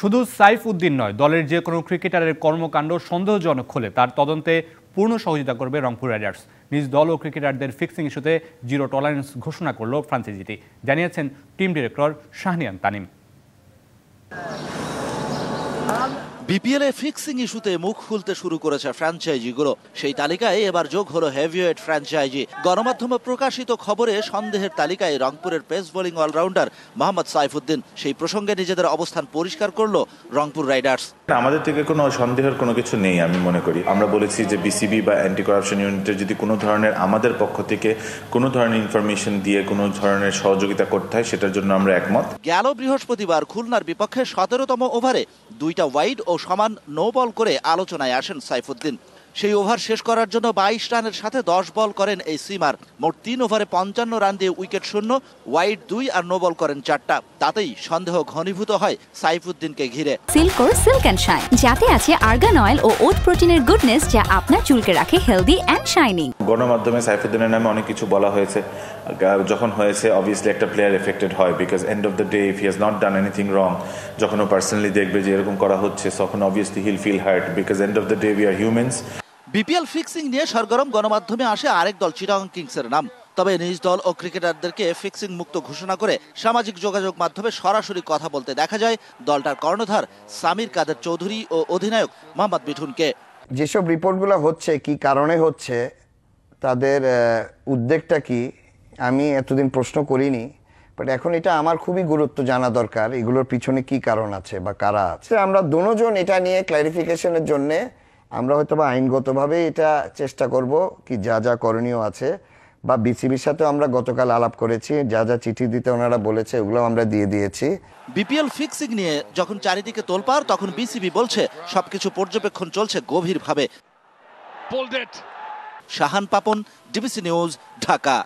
শুধু সাইফ উদ্দিন নয়, দলের যে কোনো ক্রিকেটারের কর্মকাণ্ড সন্দেহজনক হলে তার তদন্তে পূর্ণ সহযোগিতা করবে রংপুর রাইডার্স। নিজ দল ও ক্রিকেটারদের ফিক্সিং ইস্যুতে জিরো টলারেন্স ঘোষণা করল ফ্রাঞ্চাইজিটি, জানিয়েছেন টিম ডিরেক্টর শাহনিয়ান তানিম। বিপিএল এ ফিক্সিং ইস্যুতে মুখ খুলতে শুরু করেছে ফ্র্যাঞ্চাইজিগুলো। সেই তালিকায় এবার যোগ হলো হেভিওয়েট ফ্র্যাঞ্চাইজি। গণমাধ্যমে প্রকাশিত খবরে সন্দেহের তালিকায় রংপুরের pace bowling allrounder Mohammad Saifuddin. সেই প্রসঙ্গে নিজেদের অবস্থান পরিষ্কার করল রংপুর রাইডার্স। আমাদের থেকে কোনো সন্দেহের কোনো কিছু নেই। আমি মনে করি আমরা বলেছি যে বিসিবি বা অ্যান্টি করাপশন ইউনিটের যদি কোনো ধরনের আমাদের পক্ষ থেকে কোনো ধরনের ইনফরমেশন দিয়ে কোনো ধরনের সহযোগিতা করতে হয়, সেটার জন্য আমরা একমত। গেল বৃহস্পতিবার খুলনার বিপক্ষে 17তম ওভারে 2টা ওয়াইড ও সমান নো বল করে আলোচনায় আসেন সাইফুদ্দিন। সেই ওভার শেষ করার জন্য 22 রানের সাথে 10 বল করেন এই সিমার। মোট 3 ওভারে 55 রান দিয়ে উইকেট শূন্য, ওয়াইড 2 আর নো বল করেন 4টা। তাতেই সন্দেহ ঘনীভূত হয় সাইফুদ্দিনকে ঘিরে। সিল্কোর সিল্ক অ্যান্ড শাইন, যাতে আছে আর্গান অয়েল ও ওট প্রোটিনের গুডনেস, যা আপনার চুলকে রাখে হেলদি অ্যান্ড শাইনিং। গণমাধ্যমে সাইফুদ্দিনের নামে অনেক কিছু বলা হয়েছে। যখন হয়েছে অবভিয়াসলি একটা প্লেয়ার এফেক্টেড হয়, because end of the day if he has not done anything wrong, যখন ও পার্সোনালি দেখবে যে এরকম করা হচ্ছে, তখন obviously he'll feel hurt, because end of the day we are humans. BPL fixing নিয়ে সরগরম গণমাধ্যমে আসে আরেক দল চিটাগং কিংসের নাম। তবে নিজ দল ও ক্রিকেটারদেরকে ফিক্সিং মুক্ত ঘোষণা করে সামাজিক যোগাযোগ মাধ্যমে সরাসরি কথা বলতে দেখা যায় দলটার কর্ণধার সামির কাদের চৌধুরী ও অধিনায়ক মোহাম্মদ মিঠুনকে। যেসব রিপোর্টগুলো হচ্ছে, কি কারণে হচ্ছে, তাদের উদ্বেগটা কি, আমি এতদিন প্রশ্ন করিনি, বাট এখন এটা আমার খুবই গুরুত্ব জানা দরকার, এগুলোর পিছনে কি কারণ আছে বা কারা আছে। আমরা দুজন এটা নিয়ে ক্ল্যারিফিকেশনের জন্যে আমরা হয়তো বা আইনগতভাবে এটা চেষ্টা করব, কি যা যা করণীয় আছে, বা বিসিবির সাথেও আমরা গতকাল আলাপ করেছি, যা যা চিঠি দিতে ওনারা বলেছে ওগুলো আমরা দিয়ে দিয়েছি। বিপিএল ফিক্সিং নিয়ে যখন চারিদিকে তোলপাড়, তখন বিসিবি বলছে সবকিছু পর্যবেক্ষণ চলছে গভীরভাবে। Shahan Papon, DBC news, Dhaka.